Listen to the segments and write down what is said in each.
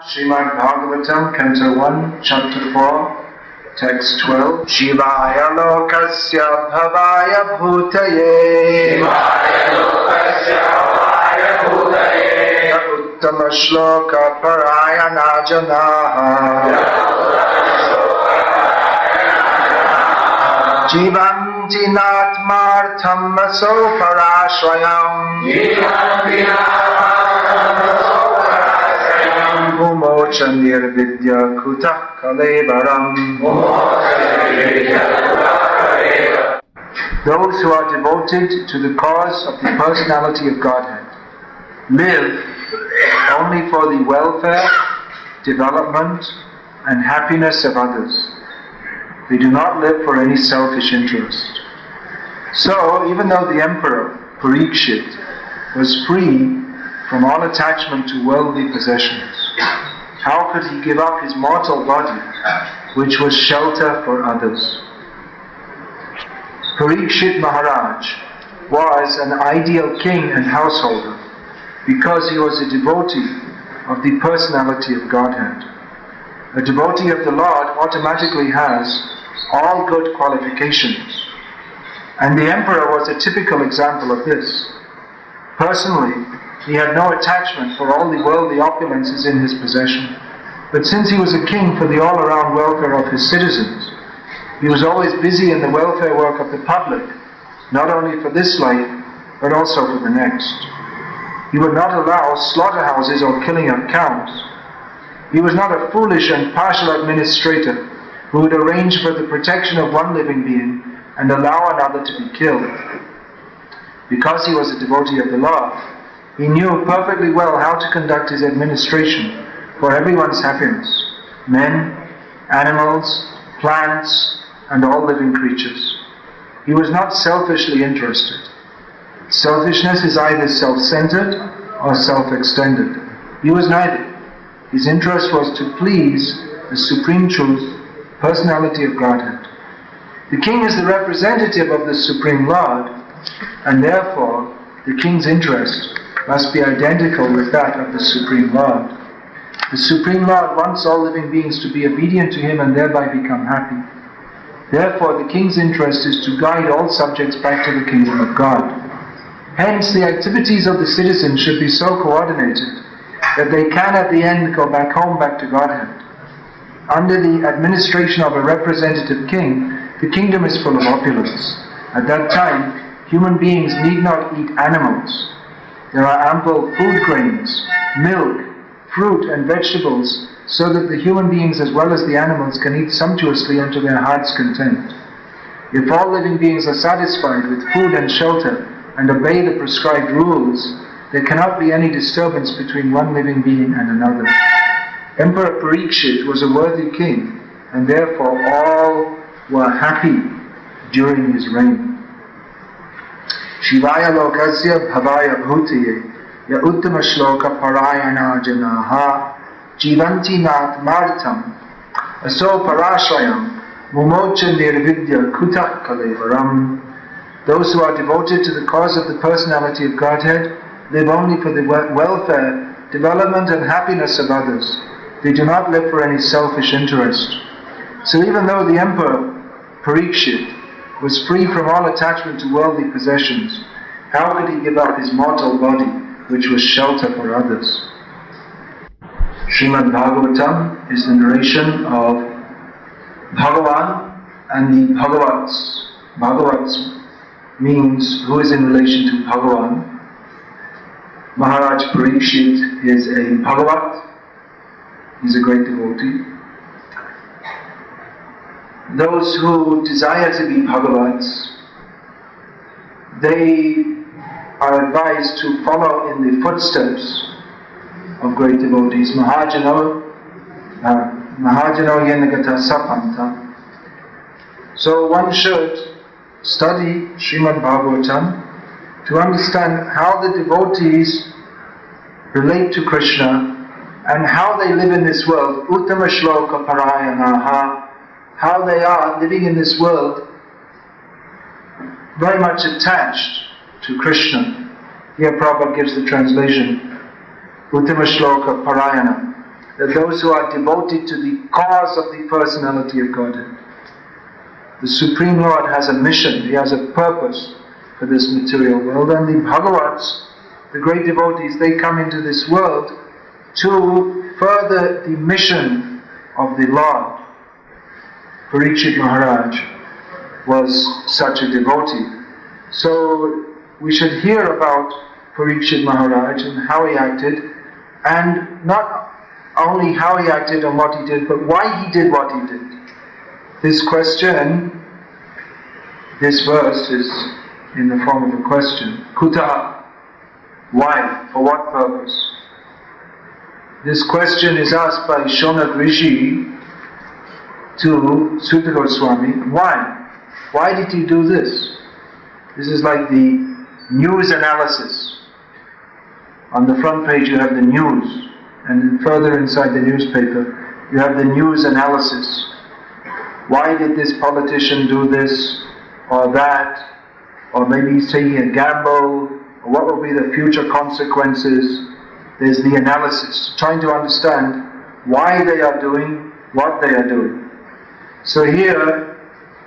Srimad Bhagavatam, Canto 1, Chapter 4, Text 12. Shivaya lokasya bhavaya bhutaye uttama shloka parayana janaha jivanti natmartham aso parashrayam Mumocha nirvidya kuta kalevaram. Those who are devoted to the cause of the personality of Godhead live only for the welfare, development, and happiness of others. They do not live for any selfish interest. So, even though the emperor, Parikshit, was free from all attachment to worldly possessions, how could he give up his mortal body, which was shelter for others? Parikshit Maharaj was an ideal king and householder because he was a devotee of the personality of Godhead. A devotee of the Lord automatically has all good qualifications, and the emperor was a typical example of this. Personally, he had no attachment for all the worldly opulences in his possession, but since he was a king for the all-around welfare of his citizens, he was always busy in the welfare work of the public, not only for this life, but also for the next. He would not allow slaughterhouses or killing of cows. He was not a foolish and partial administrator who would arrange for the protection of one living being and allow another to be killed. Because he was a devotee of the Lord, he knew perfectly well how to conduct his administration for everyone's happiness: men, animals, plants, and all living creatures. He was not selfishly interested. Selfishness is either self-centered or self-extended. He was neither. His interest was to please the Supreme Truth, personality of Godhead. The king is the representative of the Supreme Lord, and therefore the king's interest must be identical with that of the Supreme Lord. The Supreme Lord wants all living beings to be obedient to him and thereby become happy. Therefore, the king's interest is to guide all subjects back to the kingdom of God. Hence, the activities of the citizens should be so coordinated that they can at the end go back home, back to Godhead. Under the administration of a representative king, the kingdom is full of opulence. At that time, human beings need not eat animals. There are ample food grains, milk, fruit and vegetables, so that the human beings as well as the animals can eat sumptuously unto their heart's content. If all living beings are satisfied with food and shelter and obey the prescribed rules, there cannot be any disturbance between one living being and another. Emperor Parikshit was a worthy king, and therefore all were happy during his reign. Shivaya lokasya bhavaya bhutaye ya uttama shloka parayana janaha jivanti natmartham aso parashrayam mumocha nirvidya kuta kalevaram. Those who are devoted to the cause of the personality of Godhead live only for the welfare, development and happiness of others. They do not live for any selfish interest. So even though the emperor Parikshit was free from all attachment to worldly possessions, how could he give up his mortal body, which was shelter for others? Srimad Bhagavatam is the narration of Bhagavan and the Bhagavats. Bhagavats means who is in relation to Bhagavan. Maharaj Parikshit is a Bhagavat. He's a great devotee. Those who desire to be Bhagavats, they are advised to follow in the footsteps of great devotees. Mahajano Yenagata Sapanta. So one should study Srimad Bhagavatam to understand how the devotees relate to Krishna and how they live in this world. Uttama shloka parayanaha. How they are living in this world very much attached to Krishna. Here Prabhupada gives the translation, Uttama Shloka Parayana. that those who are devoted to the cause of the personality of Godhead. The Supreme Lord has a mission, He has a purpose for this material world, and the Bhagavats, the great devotees, they come into this world to further the mission of the Lord. Parikshit Maharaj was such a devotee. So we should hear about Parikshit Maharaj and how he acted, and not only how he acted and what he did, but why he did what he did. This question, this verse is in the form of a question. Kuta, why? For what purpose? This question is asked by Shonak Rishi to Suta Goswami. Why? Why did he do this? This is like the news analysis. On the front page you have the news, and further inside the newspaper you have the news analysis. Why did this politician do this or that? Or maybe he's taking a gamble, or what will be the future consequences? There's the analysis, trying to understand why they are doing what they are doing. So here,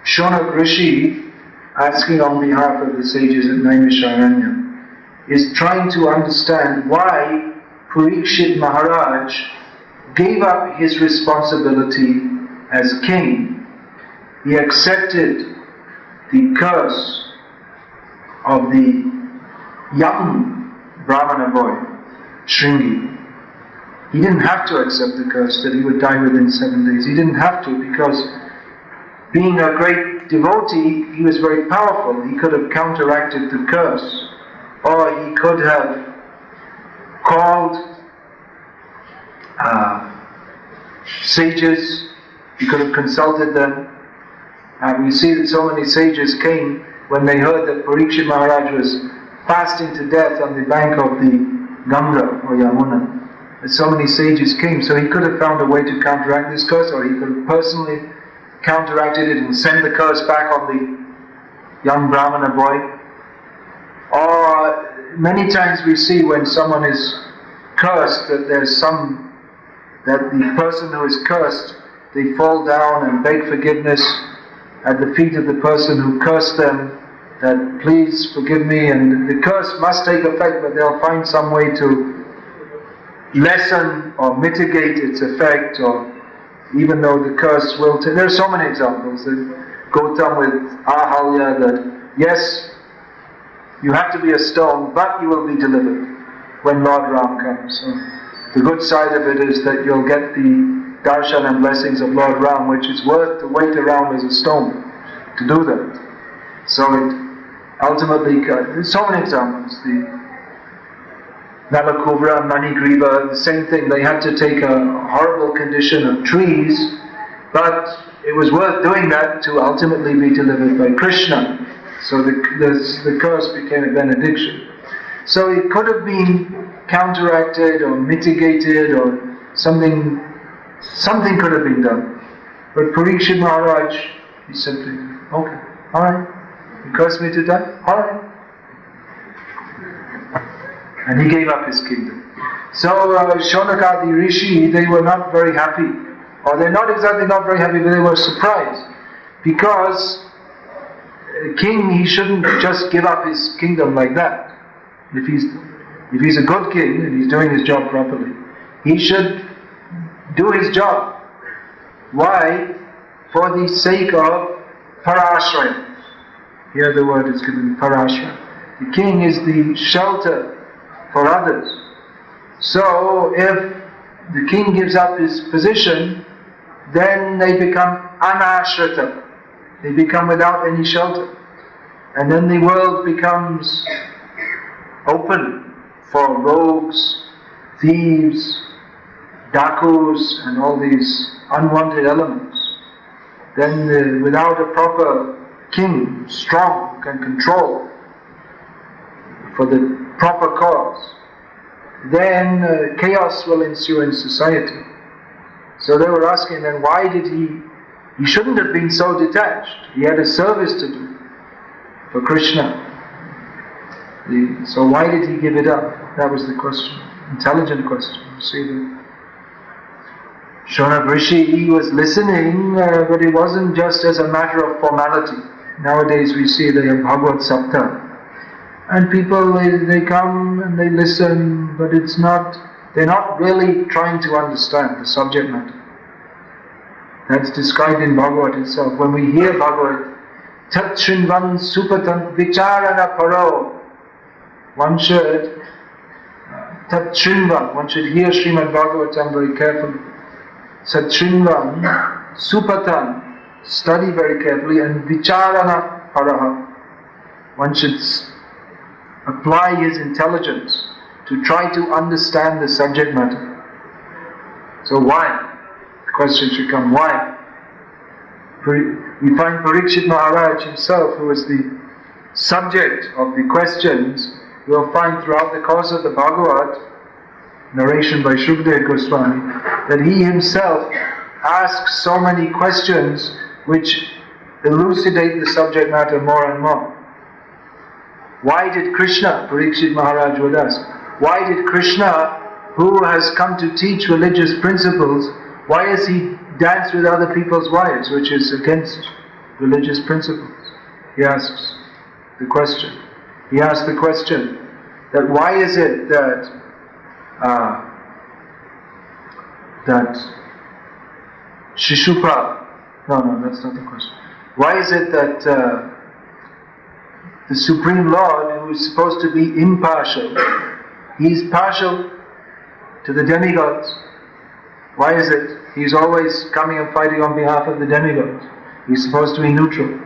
Shonak Rishi, asking on behalf of the sages at Naimisharanya, is trying to understand why Parikshit Maharaj gave up his responsibility as king. He accepted the curse of the young Brahmana boy, Shringi. He didn't have to accept the curse that he would die within 7 days. He didn't have to, because being a great devotee, he was very powerful. He could have counteracted the curse, or he could have called sages. He could have consulted them. We see that so many sages came when they heard that Parikshit Maharaj was fasting to death on the bank of the Ganga or Yamuna. And so many sages came, so he could have found a way to counteract this curse, or he could have personally counteracted it and sent the curse back on the young Brahmana boy. Or many times we see when someone is cursed that the person who is cursed, they fall down and beg forgiveness at the feet of the person who cursed them, that please forgive me, and the curse must take effect, but they'll find some way to lessen or mitigate its effect, or even though the curse will take. There are so many examples that Gautam with Ahalya, that yes, you have to be a stone, but you will be delivered when Lord Ram comes. So the good side of it is that you'll get the darshan and blessings of Lord Ram, which is worth to wait around as a stone to do that. So it ultimately, there's so many examples. The Nalakubra and Manigriva, the same thing. They had to take a horrible condition of trees, but it was worth doing that to ultimately be delivered by Krishna. So the curse became a benediction. So it could have been counteracted or mitigated, or something could have been done. But Parikshit Maharaj, he simply, okay, alright, you cursed me to die? Alright. And he gave up his kingdom. So Shonakadi Rishi, they were not very happy. Or they're not exactly not very happy, but they were surprised. Because a king, he shouldn't just give up his kingdom like that. If he's a good king and he's doing his job properly, he should do his job. Why? For the sake of parashraya. Here the word is given, parashraya. The king is the shelter for others. So if the king gives up his position, then they become anashrita. They become without any shelter. And then the world becomes open for rogues, thieves, dakus, and all these unwanted elements. Then without a proper king, strong, who can control for the proper cause, then chaos will ensue in society. So they were asking then, why did he shouldn't have been so detached. He had a service to do for Krishna. So why did he give it up? That was the question. Intelligent question. You see that? Shonab Rishi, he was listening, but it wasn't just as a matter of formality. Nowadays we see they have Bhagavad Sapta. And people, they come and they listen, but they're not really trying to understand the subject matter. That's described in Bhagavad itself. When we hear Bhagavad, Tat Shrinvan Supatam Vicharana Paro, one should Tat Shrinvan, one should hear Srimad Bhagavatam very carefully. Tat Shrinvan Supatam, study very carefully, and Vicharana Paraha, one should apply his intelligence to try to understand the subject matter. So why? The question should come, why? We find Parikshit Maharaj himself, who is the subject of the questions. We'll find throughout the course of the Bhagavad, narration by Shukdev Goswami, that he himself asks so many questions which elucidate the subject matter more and more. Why did Krishna, Parikshit Maharaj would ask, why did Krishna, who has come to teach religious principles, why has he danced with other people's wives, which is against religious principles? He asks the question. He asks the question that why is it that Shishupal, no, that's not the question. Why is it that the Supreme Lord, who is supposed to be impartial, he's partial to the demigods? Why is it? He's always coming and fighting on behalf of the demigods. He's supposed to be neutral.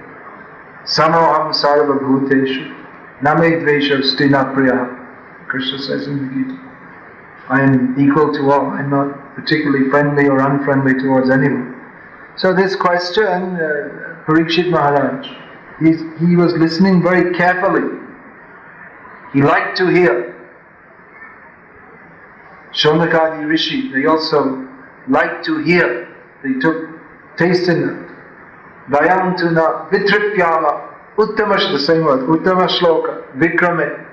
Samoham sarva bhuteshu name dvesha stina priya. Krishna says in the Gita, I am equal to all. I'm not particularly friendly or unfriendly towards anyone. So this question, Parikshit Maharaj, he was listening very carefully. He liked to hear. Shonakadi Rishi, they also liked to hear. They took taste in it. Vayantuna vitripyama uttama, the same word, uttama shloka, vikrame.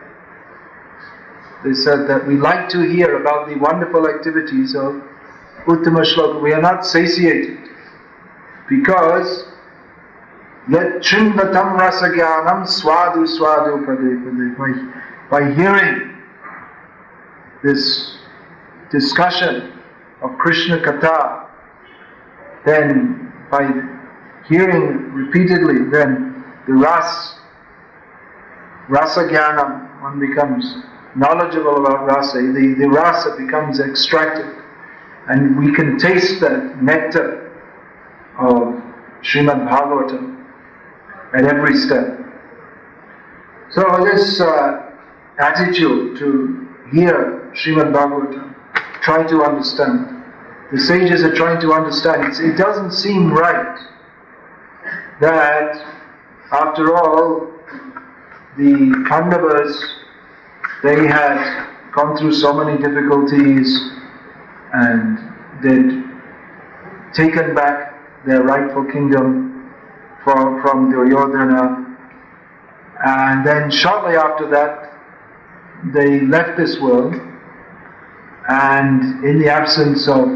They said that we like to hear about the wonderful activities of uttama shloka. We are not satiated because yet chinvatam rasagyanam swadu swadu pade pade. By hearing this discussion of Krishna Katha, then by hearing repeatedly, then the rasa jnanam, one becomes knowledgeable about rasa, the rasa becomes extracted, and we can taste that nectar of Srimad Bhagavatam at every step. So this attitude to hear Srimad Bhagavatam, try to understand. The sages are trying to understand. It doesn't seem right that, after all, the Pandavas, they had gone through so many difficulties and they'd taken back their rightful kingdom from Duryodhana, and then shortly after that they left this world, and in the absence of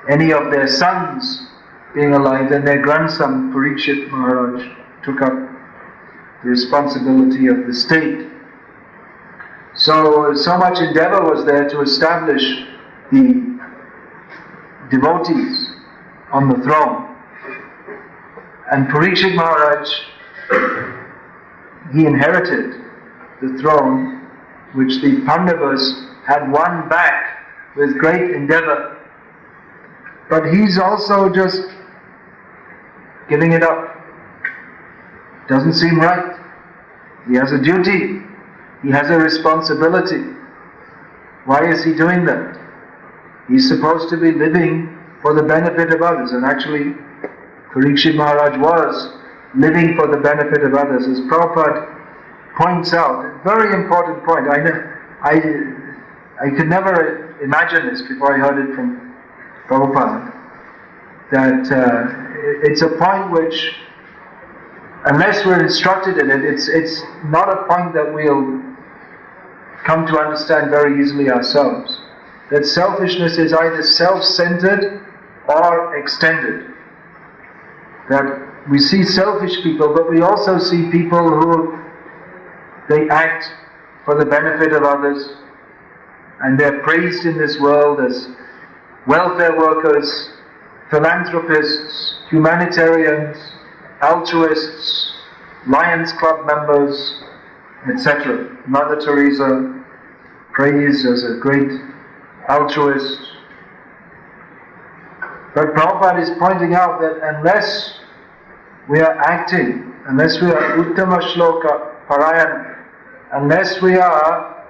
any of their sons being alive, then their grandson Parikshit Maharaj took up the responsibility of the state. So much endeavor was there to establish the devotees on the throne. And Parikshit Maharaj, he inherited the throne which the Pandavas had won back with great endeavor. But he's also just giving it up. Doesn't seem right. He has a duty. He has a responsibility. Why is he doing that? He's supposed to be living for the benefit of others, and actually Parikshit Maharaj was living for the benefit of others, as Prabhupada points out. A very important point. I could never imagine this before I heard it from Prabhupada, that it's a point which, unless we're instructed in it, it's not a point that we'll come to understand very easily ourselves. That selfishness is either self-centered or extended. That we see selfish people, but we also see people who they act for the benefit of others, and they're praised in this world as welfare workers, philanthropists, humanitarians, altruists, Lions Club members, etc. Mother Teresa praised as a great altruist. But Prabhupada is pointing out that unless we are acting, unless we are Uttama Shloka Parayana, unless we are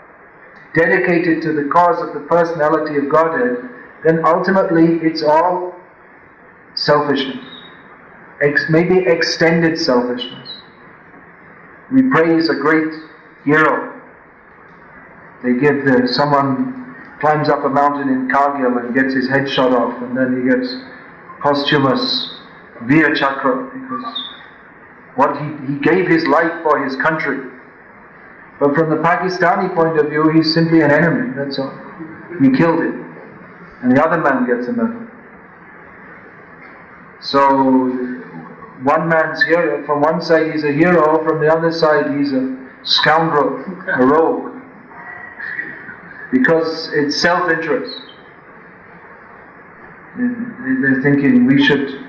dedicated to the cause of the personality of Godhead, then ultimately it's all selfishness. Maybe extended selfishness. We praise a great hero. They give someone climbs up a mountain in Kargil and gets his head shot off, and then he gets posthumous Veer Chakra because he gave his life for his country. But from the Pakistani point of view, he's simply an enemy, that's all. We killed him. And the other man gets a medal. So, one man's hero, from one side he's a hero, from the other side he's a scoundrel, a rogue. Because it's self-interest. They're thinking we should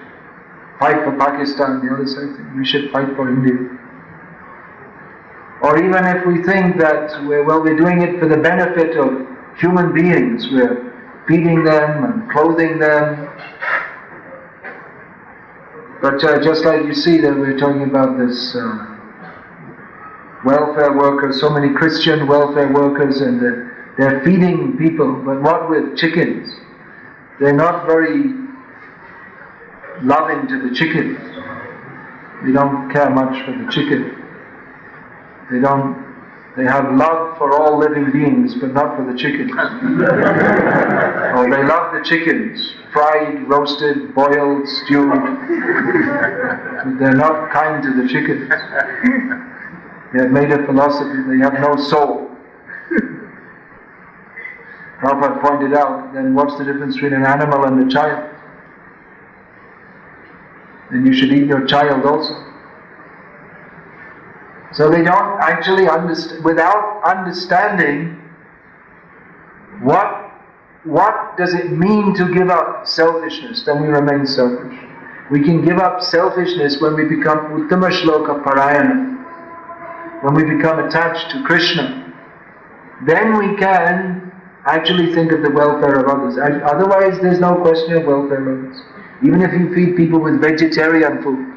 fight for Pakistan, the other side thinks we should fight for India. Or even if we think that we're doing it for the benefit of human beings, we're feeding them and clothing them. But just like you see that we're talking about this welfare workers, so many Christian welfare workers, and they're feeding people, but what with chickens? They're not very loving to the chickens. They don't care much for the chicken. They have love for all living beings, but not for the chickens. Or they love the chickens, fried, roasted, boiled, stewed. But they're not kind to the chickens. They have made a philosophy, they have no soul. Prabhupada pointed out, then what's the difference between an animal and a child? Then you should eat your child also. So they don't actually understand, without understanding what does it mean to give up selfishness, then we remain selfish. We can give up selfishness when we become Uttama Shloka Parayana, when we become attached to Krishna. Then we can actually think of the welfare of others. Otherwise there's no question of welfare of others. Even if you feed people with vegetarian food,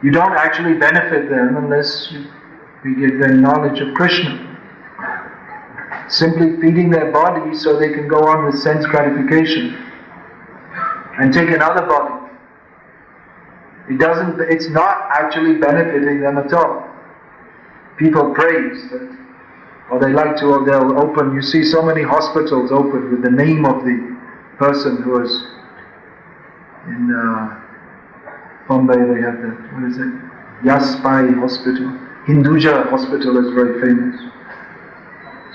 you don't actually benefit them unless you give them knowledge of Krishna. Simply feeding their body so they can go on with sense gratification and take another body. It's not actually benefiting them at all. People praise that, or they like to, or they'll open, you see so many hospitals open with the name of the person who was in Bombay. They have that, what is it? Yaspai Hospital. Hinduja Hospital is very famous.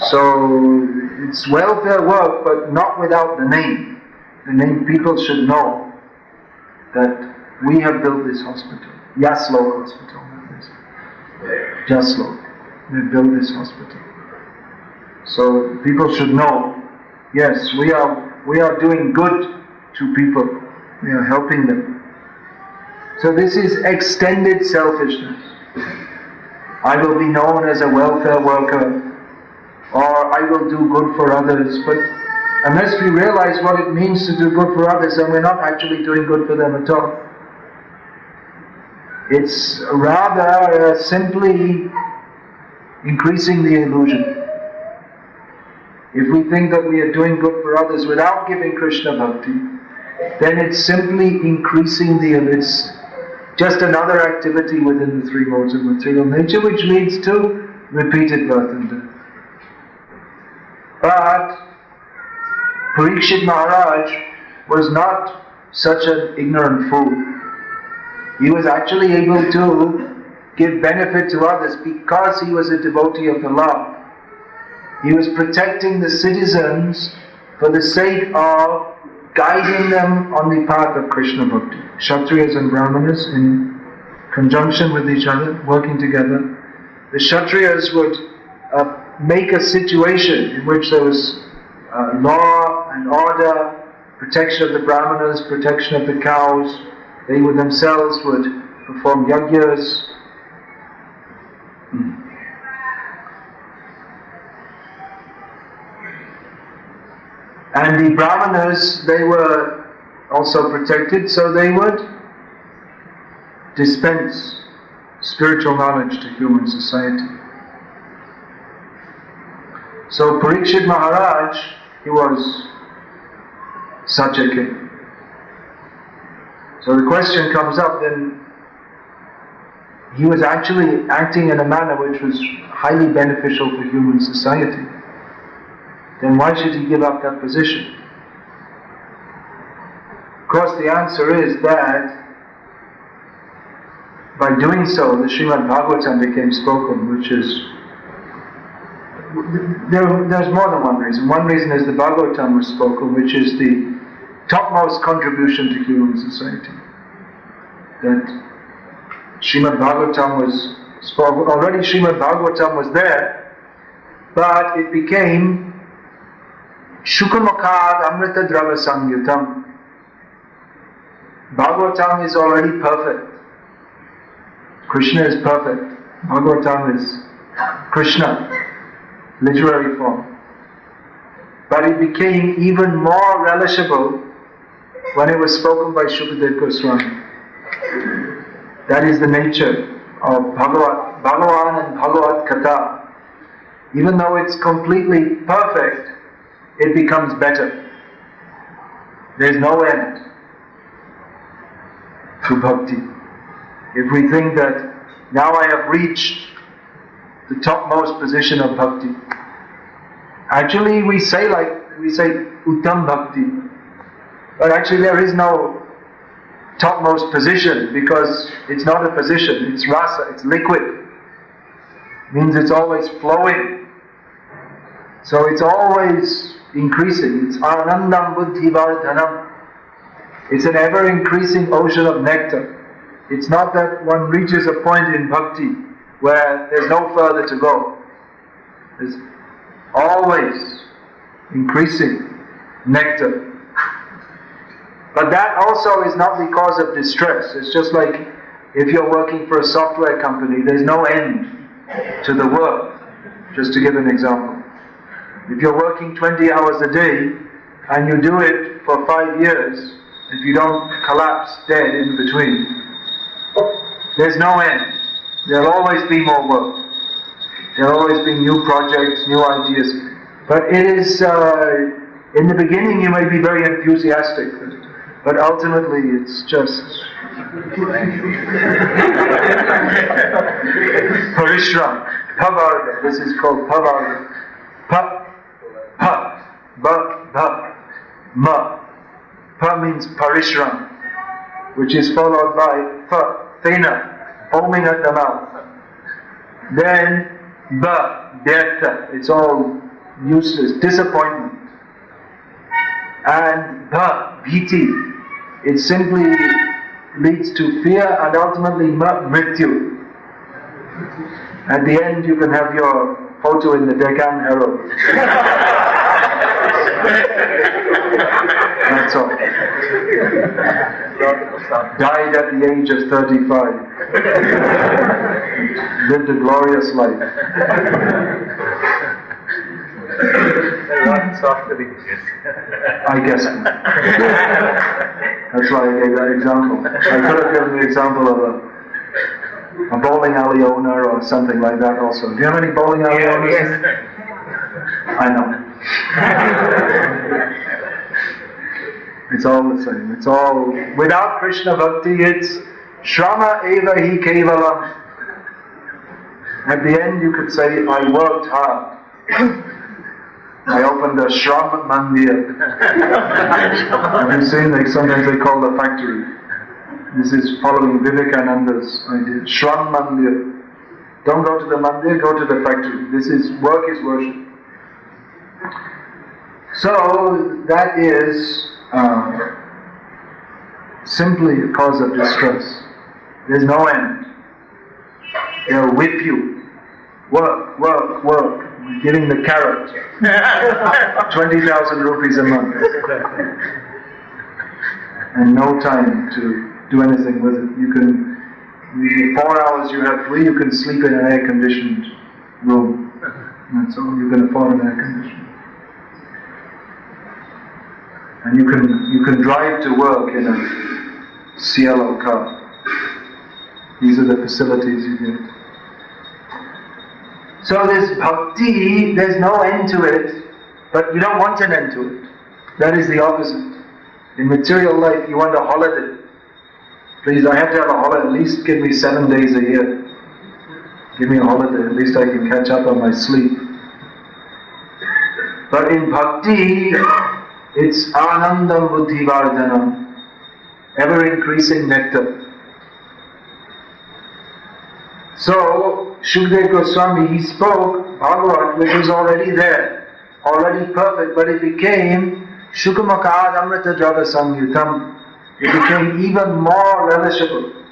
So it's welfare work, but not without the name. The name, people should know that we have built this hospital. Yaslok Hospital. Yaslok. We built this hospital. So people should know, yes, we are doing good to people. We are helping them. So this is extended selfishness. I will be known as a welfare worker, or I will do good for others. But unless we realize what it means to do good for others, then we're not actually doing good for them at all. It's rather simply increasing the illusion. If we think that we are doing good for others without giving Krishna bhakti, then it's simply increasing it's just another activity within the three modes of material nature, which leads to repeated birth and death. But Parikshit Maharaj was not such an ignorant fool. He was actually able to give benefit to others because he was a devotee of the Lord. He was protecting the citizens for the sake of guiding them on the path of Krishna Bhakti. Kshatriyas and Brahmanas in conjunction with each other, working together. The Kshatriyas would make a situation in which there was law and order, protection of the Brahmanas, protection of the cows. They themselves would perform yajnas. And the Brahmanas, they were also protected, so they would dispense spiritual knowledge to human society. So Parikshit Maharaj, he was such a king. So the question comes up, then he was actually acting in a manner which was highly beneficial for human society. Then why should he give up that position? Of course, the answer is that by doing so, the Srimad Bhagavatam became spoken, which is... There's more than one reason. One reason is the Bhagavatam was spoken, which is the topmost contribution to human society. That Srimad Bhagavatam was spoken. Already Srimad Bhagavatam was there, but it became Shukamakad Amrita Drava Samyutam. Bhagavatam is already perfect. Krishna is perfect. Bhagavatam is Krishna, literary form. But it became even more relishable when it was spoken by Shukadeva Goswami. That is the nature of Bhagavan and Bhagavad Katha. Even though it's completely perfect, it becomes better. There's no end to bhakti. If we think that now I have reached the topmost position of bhakti, actually we say Uttam Bhakti, but actually there is no topmost position, because it's not a position, it's rasa, it's liquid. It means it's always flowing. So it's always increasing. It's Anandam Buddhi Vardhanam. It's an ever increasing ocean of nectar. It's not that one reaches a point in bhakti where there's no further to go. There's always increasing nectar. But that also is not because of distress. It's just like if you're working for a software company, there's no end to the work. Just to give an example. If you're working 20 hours a day and you do it for 5 years, if you don't collapse dead in between, there's no end. There'll always be more work. There'll always be new projects, new ideas. But it is, in the beginning you may be very enthusiastic, but ultimately it's just Parishram, Pavarga. This is called Pavarga. Pa, pa, ba, ba, ma. Pa means Parishram, which is followed by fa, thena, foaming at the mouth. Then ba, dyartha, it's all useless, disappointment. And ba, bhiti, it simply leads to fear and ultimately mrityu. At the end you can have your photo in the Deccan Herald. That's all. Died at the age of 35. Lived a glorious life. I guess. That's why I gave that example. I could have given the example of a bowling alley owner or something like that also. Do you have any bowling alley owners? Yes. I know. It's all the same. It's all, without Krishna Bhakti, it's Shrama Eva Hi Kevalam. At the end you could say, I worked hard. I opened a Shram Mandir. Have you seen, sometimes they call the factory. This is following Vivekananda's idea. Shram Mandir. Don't go to the mandir, go to the factory. This is, work is worship. So, that is simply a cause of distress. There's no end. They'll whip you. Work, work, work. Giving the carrot. 20,000 rupees a month. And no time to do anything with it. You can, the 4 hours you have free, you can sleep in an air-conditioned room. That's all you can afford, an air conditioning. And you can drive to work in a Cielo car. These are the facilities you get. So this bhakti, there's no end to it, but you don't want an end to it. That is the opposite. In material life, you want a holiday. Please, I have to have a holiday. At least give me 7 days a year. Give me a holiday. At least I can catch up on my sleep. But in bhakti, it's anandam buddhivardhanam, ever increasing nectar. So, Shukdev Goswami, he spoke Bhagavat, which was already there, already perfect, but it became Shukamakad Amrita Java Samyutam. It became even more relishable,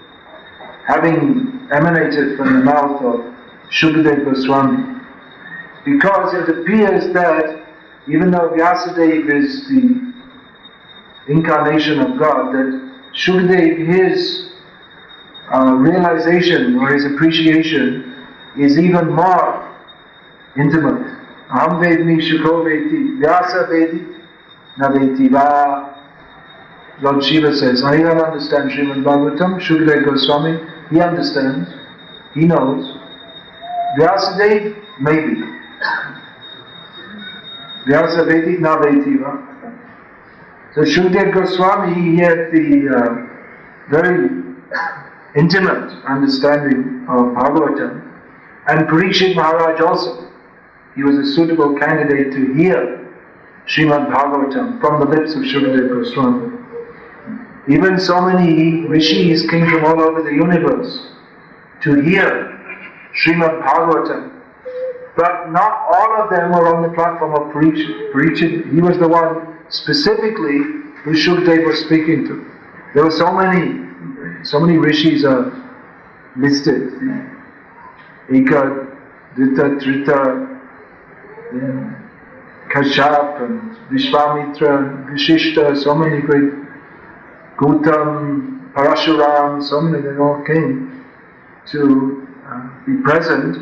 having emanated from the mouth of Shukdev Goswami. Because it appears that even though Vyasadeva is the incarnation of God, that Shukdev, his realization or his appreciation is even more intimate. Aham vedmi shukho veti, Vyasa vedi, na veti va. Lord Shiva says, I don't understand Srimad Bhagavatam. Shukdev Goswami, he understands, he knows. Vyasadeva, maybe. Vyasa veti, na veti va. So Shukdev Goswami, he had the very intimate understanding of Bhagavatam, and Parikshit Maharaj also. He was a suitable candidate to hear Srimad Bhagavatam from the lips of Shukdev Goswami. Even so many rishis came from all over the universe to hear Srimad Bhagavatam, but not all of them were on the platform of Parikshit. Parikshit, he was the one specifically who Shukdev was speaking to. There were so many rishis are listed. Eka, Dita, Trita, Kashyap, and Vishwamitra, Vishishta, so many great, Gautam, Parashuram, so many, they all came to be present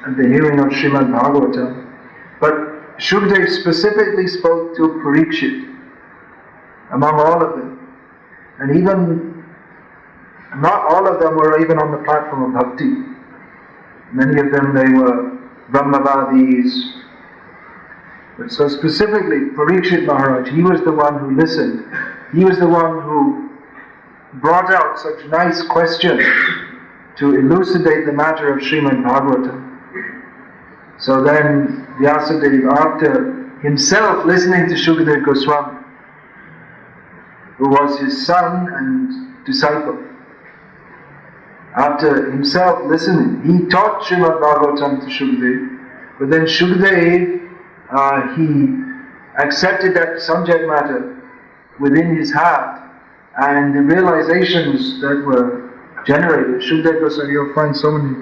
at the hearing of Srimad Bhagavatam. But Shukdev specifically spoke to Parikshit among all of them. And even not all of them were even on the platform of bhakti. Many of them, they were Brahmavadis. But so specifically, Parikshit Maharaj, he was the one who listened. He was the one who brought out such nice questions to elucidate the matter of Srimad Bhagavatam. So then Vyasadeva, after himself listening to Shukdev Goswami, who was his son and disciple, after himself listening, he taught Srimad Bhagavatam to Shukdev, but then Shukdev, he accepted that subject matter within his heart, and the realizations that were generated. Shukdev Goswami, you'll find so many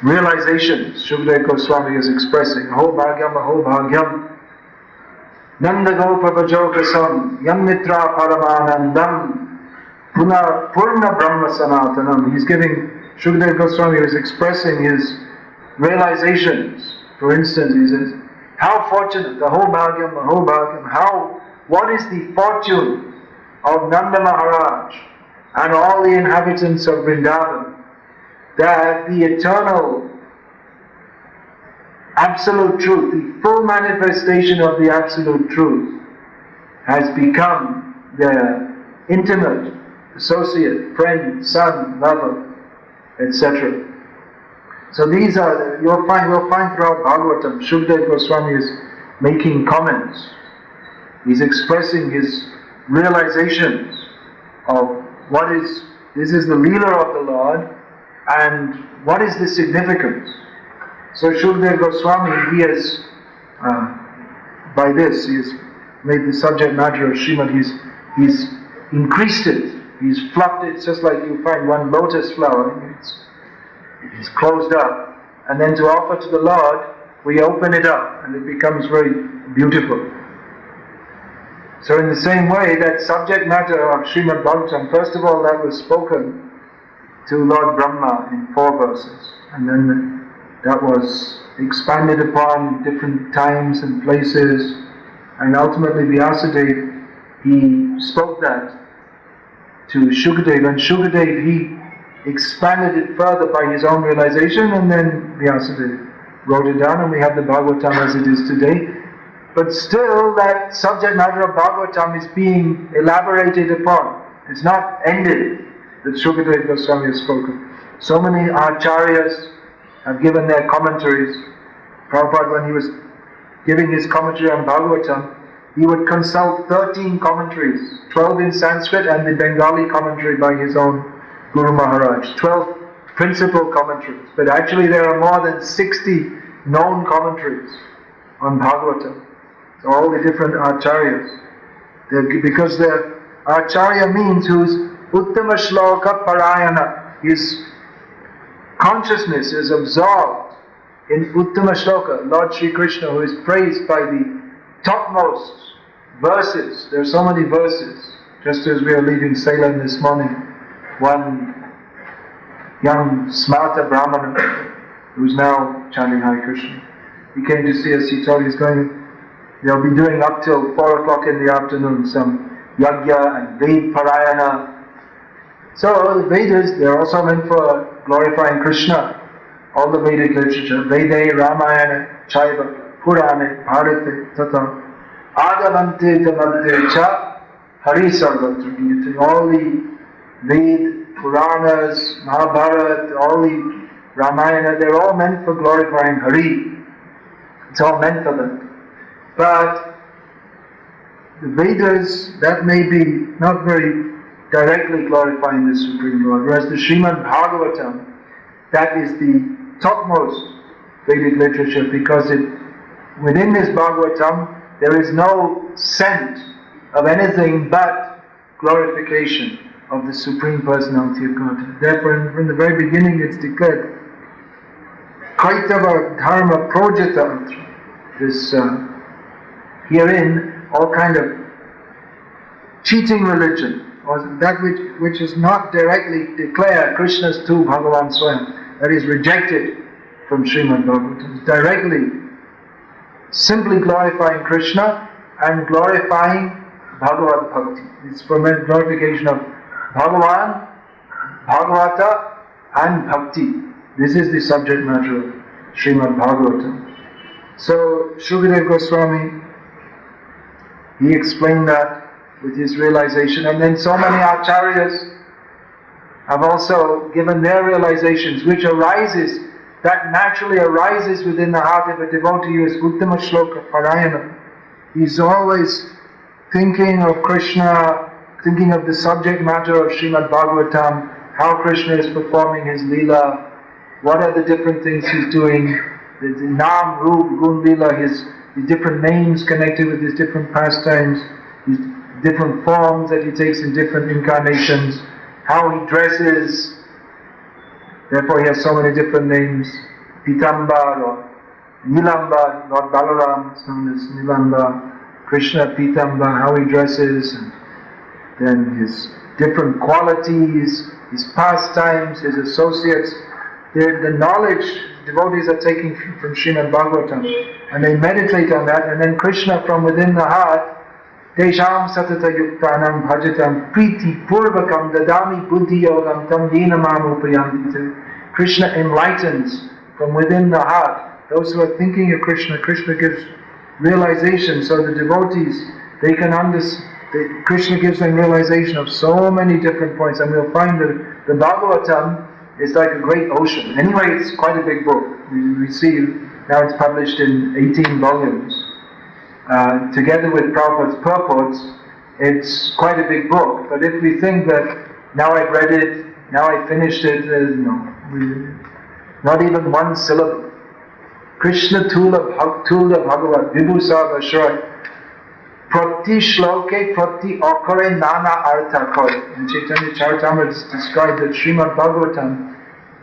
realizations Shukdev Goswami is expressing. Aho bhagyam, Nanda Gopa Vajokasam, Yam Mitra Paramanandam, Purna Brahma Sanatanam. He's giving, Shukdev Goswami was expressing his realizations. For instance, he says, how fortunate, Aho bhagyam, what is the fortune of Nanda Maharaj and all the inhabitants of Vrindavan, that the eternal absolute truth, the full manifestation of the absolute truth, has become their intimate associate, friend, son, lover, etc. So these are, we'll find throughout Bhagavatam, Shukdev Goswami is making comments. He's expressing his realizations of this is the Leela of the Lord, and what is the significance. So Shukdev Goswami, he has, by this, he has made the subject matter of Srimad, he's increased it, he's fluffed it, just like you find one lotus flower, it's closed up, and then to offer to the Lord, we open it up, and it becomes very beautiful. So in the same way, that subject matter of Srimad Bhagavatam, first of all, that was spoken to Lord Brahma in 4 verses, and then that was expanded upon different times and places, and ultimately Vyasadeva, he spoke that to Shukadeva, and Shukadeva, he expanded it further by his own realization, and then Vyasadeva wrote it down, and we have the Bhagavatam as it is today. But still, that subject matter of Bhagavatam is being elaborated upon. It's not ended, that Shukadeva Goswami has spoken. So many acharyas have given their commentaries. Prabhupada, when he was giving his commentary on Bhagavatam, he would consult 13 commentaries, 12 in Sanskrit and the Bengali commentary by his own Guru Maharaj. 12 principal commentaries. But actually there are more than 60 known commentaries on Bhagavatam. So all the different acharyas. Because the acharya means whose uttama shloka parayana, his consciousness is absorbed in uttama shloka, Lord Sri Krishna, who is praised by the topmost verses. There are so many verses. Just as we are leaving Salem this morning, one young smarta brahmana who's now chanting Hare Krishna, he came to see us. He told he's going, they'll be doing up till 4 o'clock in the afternoon some yajna and Ved Parayana. So the Vedas, they're also meant for glorifying Krishna. All the Vedic literature, Vede, Ramayana, Chaiva, Purane, Bharate, Tata, Adavante, Tamante, Cha, Hari Sarvatra Gita. All the Ved, Puranas, Mahabharata, all the Ramayana, they're all meant for glorifying Hari. It's all meant for that. But the Vedas, that may be not very directly glorifying the Supreme Lord, whereas the Srimad Bhagavatam, that is the topmost Vedic literature, because within this Bhagavatam there is no scent of anything but glorification of the Supreme Personality of God. Therefore, from the very beginning it's declared, Kaitava Dharma Projata, this herein all kind of cheating religion, or that which is not directly declared Krishna's tu Bhagavan Swayam, that is rejected from Srimad Bhagavatam, is directly simply glorifying Krishna and glorifying Bhagavad Bhakti. It's for glorification of Bhagavan, Bhagavata and Bhakti. This is the subject matter of Srimad Bhagavatam. So Shukadeva Goswami, he explained that with his realization, and then so many acharyas have also given their realizations, which arises, that naturally arises within the heart of a devotee who is Uttama Shloka Parayana. He's always thinking of Krishna, thinking of the subject matter of Srimad Bhagavatam, how Krishna is performing his Leela, what are the different things he's doing, the Nam, Rup, Gun, Leela, his different names connected with his different pastimes, his different forms that he takes in different incarnations, how he dresses. Therefore he has so many different names, Pitambar or Nilamba, Lord Balaram is known as Nilamba, Krishna Pitambar, how he dresses, and then his different qualities, his pastimes, his associates. The knowledge devotees are taking from Srimad Bhagavatam, and they meditate on that, and then Krishna from within the heart, Desham Satata Yuktanam Bhajatam Priti Purvakam Dadami Buddhi Yogam Tam Dinamam Upayandite. Krishna enlightens from within the heart. Those who are thinking of Krishna, Krishna gives realization, so the devotees, they can understand. Krishna gives them realization of so many different points, and we'll find that the Bhagavatam is like a great ocean. Anyway, it's quite a big book. We see now it's published in 18 volumes. Together with Prabhupada's purports, it's quite a big book. But if we think that now I've read it, now I finished it, not even one syllable. Krishna Tula Bhagavat Vibhusa Vashra. Prati shloke prati okare nana artha kore. In Chaitanya Charitamrita it's described that Srimad Bhagavatam,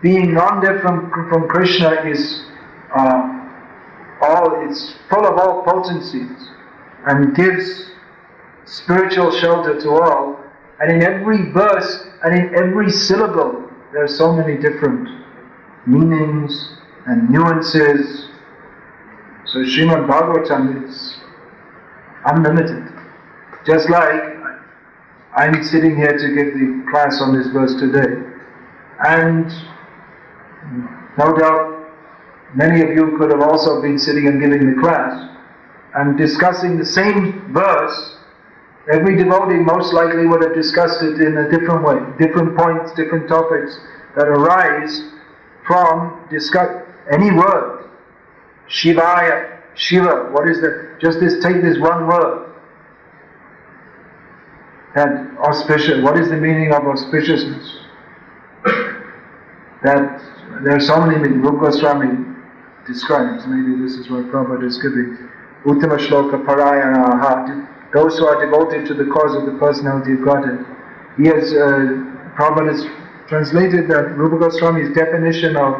being non-different from Krishna, is it's full of all potencies and gives spiritual shelter to all. And in every verse and in every syllable, there are so many different meanings and nuances. So Srimad Bhagavatam is unlimited. Just like I'm sitting here to give the class on this verse today, and no doubt many of you could have also been sitting and giving the class and discussing the same verse. Every devotee most likely would have discussed it in a different way, different points, different topics that arise from any word. Shivaya, Shiva, what is that? Take this one word. And auspicious, what is the meaning of auspiciousness? That there are so many meanings. Rupa Goswami describes, maybe this is what Prabhupada is giving. Uttama shloka parayanaha, those who are devoted to the cause of the personality of Godhead. Prabhupada has translated that Rupa Goswami's definition of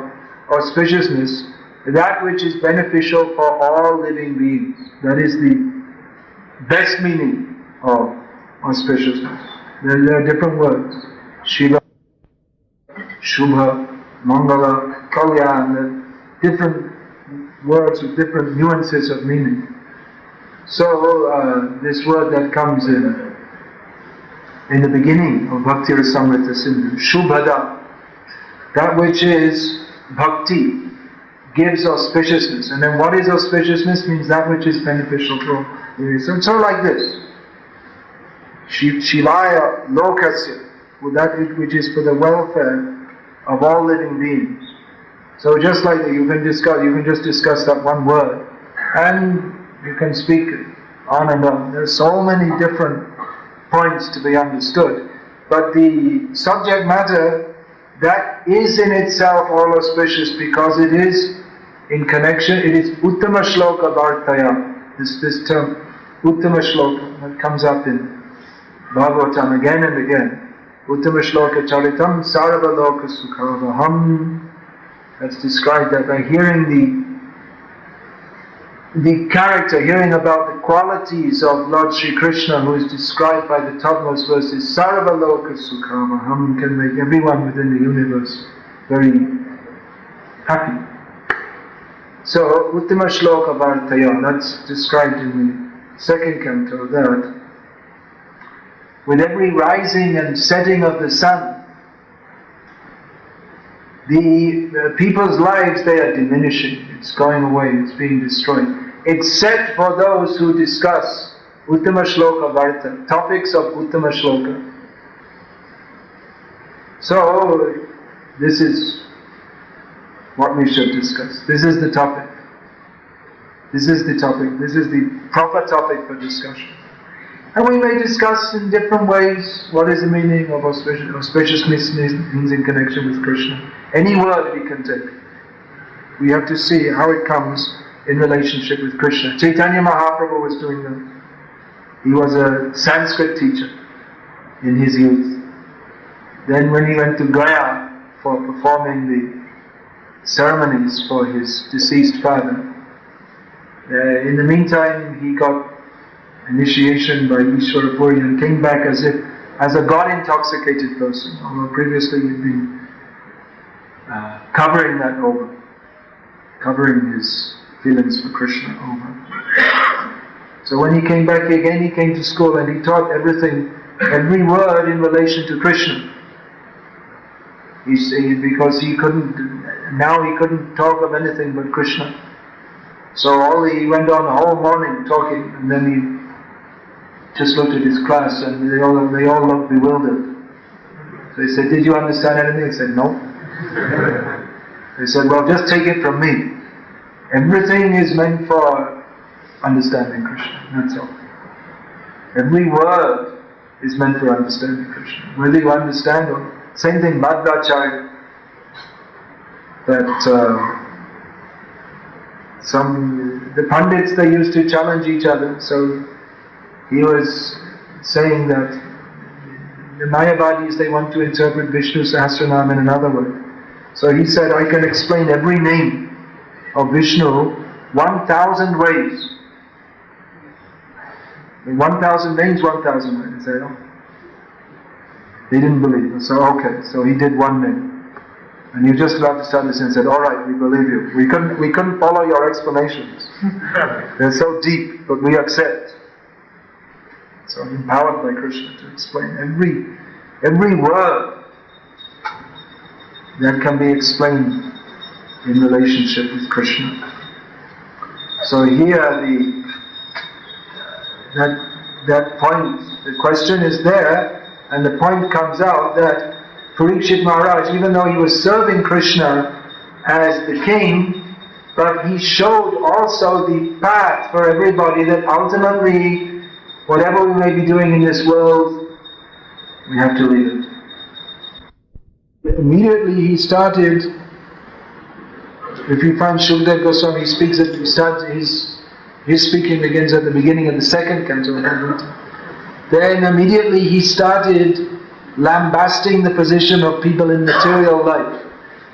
auspiciousness, that which is beneficial for all living beings. That is the best meaning of auspiciousness. There are different words. Shiva, Shubha, Mangala, Kalyan, different words with different nuances of meaning. So this word that comes in the beginning of Bhakti Rasamrita Sindhu, Shubhada, that which is bhakti, gives auspiciousness. And then what is auspiciousness? Means that which is beneficial for all. So it's sort of like this. Shivaya lokasya, that which is for the welfare of all living beings. So just like that, you can just discuss that one word, and you can speak on and on. There are so many different points to be understood, but the subject matter, that is in itself all auspicious because it is in connection. It is Uttama Shloka Vartaya. This term Uttama Shloka that comes up in Bhagavatam again and again. Uttama Shloka Charitam Sarva Loka Sukhavaham. That's described that by hearing the character, hearing about the qualities of Lord Sri Krishna, who is described by the topmost verses, Sarva Loka Sukhavaham, can make everyone within the universe very happy. So Uttama Shloka Vartaya, that's described in the second canto, that with every rising and setting of the sun, the people's lives, they are diminishing, it's going away, it's being destroyed, except for those who discuss Uttama Shloka Varta, topics of Uttama Shloka. So, this is what we should discuss. This is the topic. This is the topic. This is the proper topic for discussion. And we may discuss in different ways what is the meaning of auspicious. Auspiciousness means in connection with Krishna. Any word we can take. We have to see how it comes in relationship with Krishna. Chaitanya Mahaprabhu was doing that. He was a Sanskrit teacher in his youth. Then when he went to Gaya for performing the ceremonies for his deceased father, in the meantime he got initiation by Ishvara Puri and came back as a God-intoxicated person, although previously he'd been covering that over, covering his feelings for Krishna over. So when he came back again, he came to school and he taught everything, every word in relation to Krishna. Because he couldn't talk of anything but Krishna. So he went on the whole morning talking, and then he just looked at his class, and they all looked bewildered. So he said, "Did you understand anything?" He said, "No." They said, "Well, just take it from me. Everything is meant for understanding Krishna. That's all. Every word is meant for understanding Krishna. Whether you understand or..." Same thing, Madhvacharya, that the Pandits, they used to challenge each other. So he was saying that the Mayavadis, they want to interpret Vishnu Sahasranam in another way. So he said, I can explain every name of Vishnu 1,000 ways. 1,000 names, 1,000 ways. He said, oh. They didn't believe. So okay, so he did one name. And you just got to start this and said, all right, we believe you. We couldn't follow your explanations. They're so deep, but we accept. So empowered by Krishna to explain every word that can be explained in relationship with Krishna. So here that point, the question is there, and the point comes out that Parikshit Maharaj, even though he was serving Krishna as the king, but he showed also the path for everybody that ultimately, whatever we may be doing in this world, we have to leave it. Immediately he started, if you find Shukdev Goswami, he speaks at, his speaking begins at the beginning of the second canto. Then immediately he started lambasting the position of people in material life,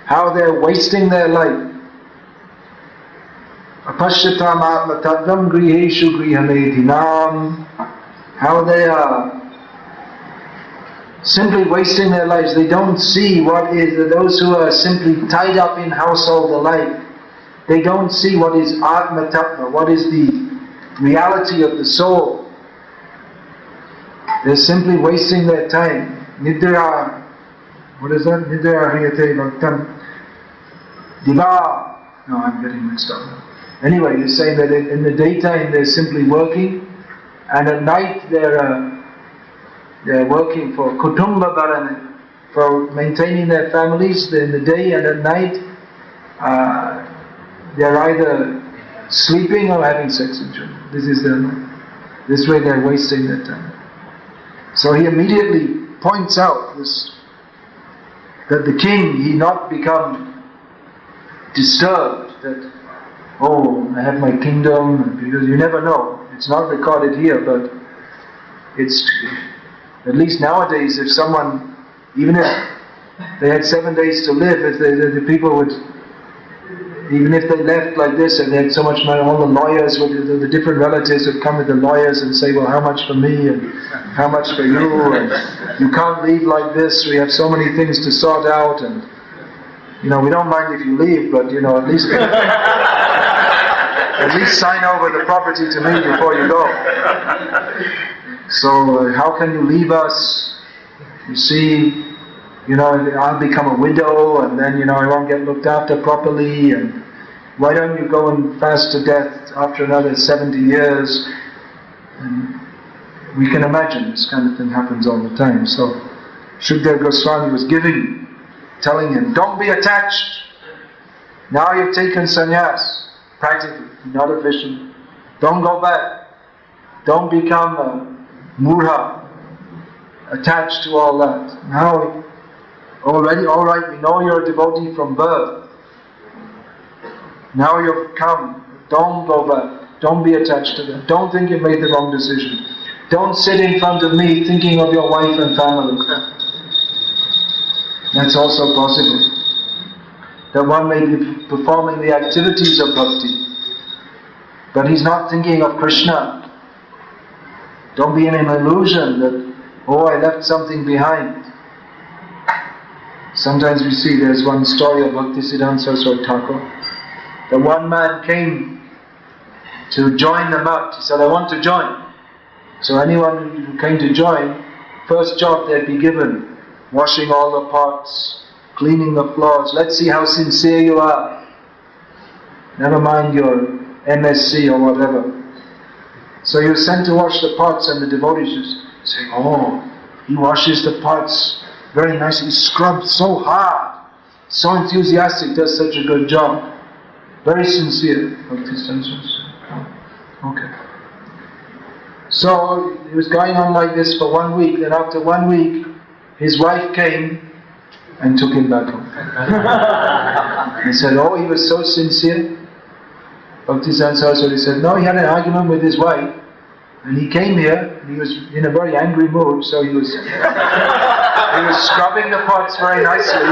how they're wasting their life. Apashyatam atma tattvam griheshu grihamedhinam, how they are simply wasting their lives. They don't see what is, those who are simply tied up in household life, they don't see what is atma tattva, what is the reality of the soul. They're simply wasting their time. Nidra, what is that? Nidra hriyate bhaktam. Diva. No, I'm getting mixed up now. Anyway, you're saying that in the daytime they're simply working, and at night they're working for kutumba bharana, for maintaining their families in the day, and at night they're either sleeping or having sex with children. This way they're wasting their time. So he immediately points out this, that the king, he not become disturbed that, oh, I have my kingdom, because you never know. It's not recorded here, but it's, at least nowadays, if someone, even if they had 7 days to live, if the people would, even if they left like this and they had so much money, all the lawyers, the different relatives would come with the lawyers and say, well, how much for me and how much for you, and you can't leave like this, we have so many things to sort out, and we don't mind if you leave, but at least at least sign over the property to me before you go. So how can you leave us? You see, I'll become a widow, and then I won't get looked after properly, and why don't you go and fast to death after another 70 years? And we can imagine this kind of thing happens all the time. So Shukdev Goswami was telling him, don't be attached. Now you've taken sannyas, practically, not a vision. Don't go back. Don't become a murha, attached to all that. Now, all right, we know you're a devotee from birth. Now you've come. Don't go back. Don't be attached to them. Don't think you made the wrong decision. Don't sit in front of me thinking of your wife and family. That's also possible. That one may be performing the activities of bhakti, but he's not thinking of Krishna. Don't be in an illusion that, I left something behind. Sometimes we see, there's one story of Bhaktisiddhanta Saraswati Thakur. The one man came to join the Math. He said, I want to join. So anyone who came to join, first job they'd be given, washing all the pots, cleaning the floors. Let's see how sincere you are. Never mind your MSc or whatever. So he was sent to wash the pots, and the devotees just say, he washes the pots very nicely, he scrubs so hard, so enthusiastic, does such a good job. Very sincere. Okay. So it was going on like this for 1 week. Then after 1 week, his wife came and took him back home. He said, he was so sincere. Bhaktisiddhanta Saraswati said, no, he had an argument with his wife, And he came here, and he was in a very angry mood, so he was scrubbing the pots very nicely.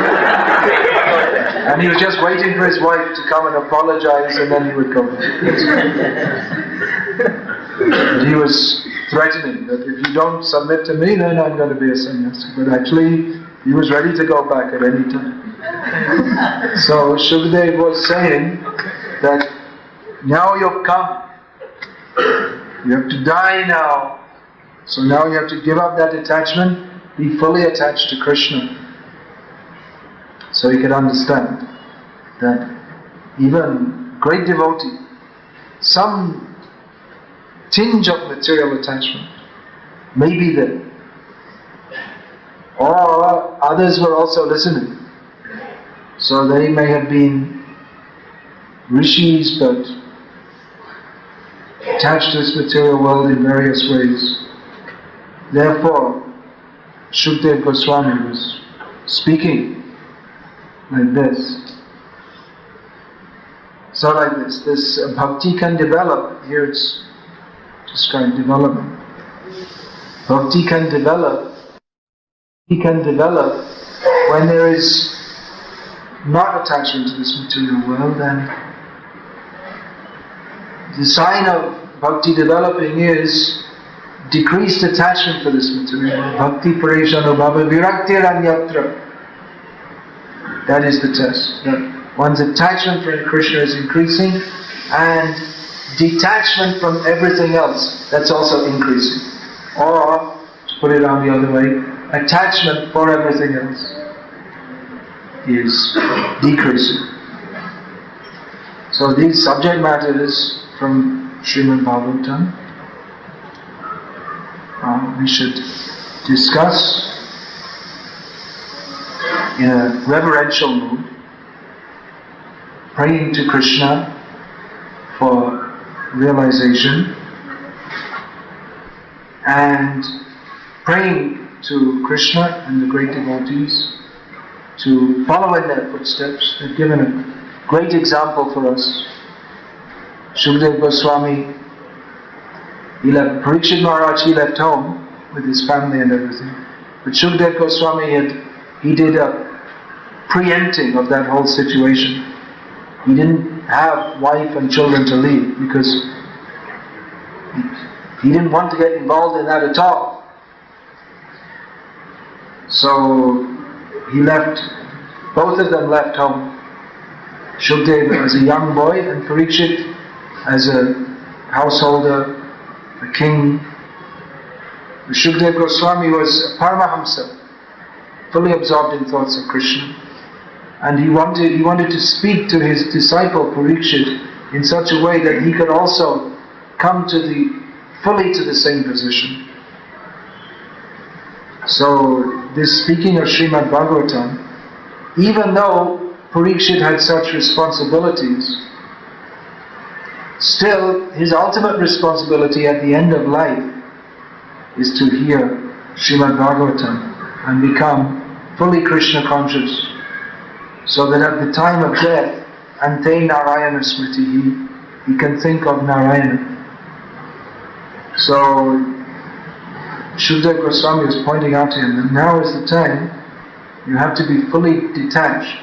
And he was just waiting for his wife to come and apologize, and then he would go. But he was threatening that if you don't submit to me, then I'm going to be a sannyasi. But actually, he was ready to go back at any time. So Shukadeva was saying that now you've come. You have to die now. So now you have to give up that attachment, be fully attached to Krishna. So you can understand that even great devotee, some tinge of material attachment may be there. Or others were also listening. So they may have been rishis but attached to this material world in various ways. Therefore, Shukadeva Goswami was speaking like this. So like this bhakti can develop. Here it's described development. Bhakti can develop. He can develop when there is not attachment to this material world, and the sign of bhakti developing is decreased attachment for this material world. Bhakti pareshano bhava viraktir anyatra. That is the test. That one's attachment for Krishna is increasing, and detachment from everything else, that's also increasing. Or, to put it on the other way, attachment for everything else is decreasing. So these subject matters from Srimad Bhagavatam we should discuss in a reverential mood, praying to Krishna for realization and praying to Krishna and the great devotees to follow in their footsteps. They've given a great example for us. Shukadeva Goswami, Parikshit Maharaj, he left home with his family and everything. But Shukadeva Goswami he did a preempting of that whole situation. He didn't have wife and children to leave because he didn't want to get involved in that at all. So he left, both of them left home. Shukadeva as a young boy and Parikshit as a householder, a king. Shukadeva Goswami was a Paramahamsa, fully absorbed in thoughts of Krishna. And he wanted to speak to his disciple Parikshit in such a way that he could also come fully to the same position. So this speaking of Srimad Bhagavatam, even though Parikshit had such responsibilities, still his ultimate responsibility at the end of life is to hear Srimad Bhagavatam and become fully Krishna conscious, so that at the time of death, Ante Narayana Smriti, he can think of Narayana. So Shukadeva Goswami is pointing out to him that now is the time you have to be fully detached.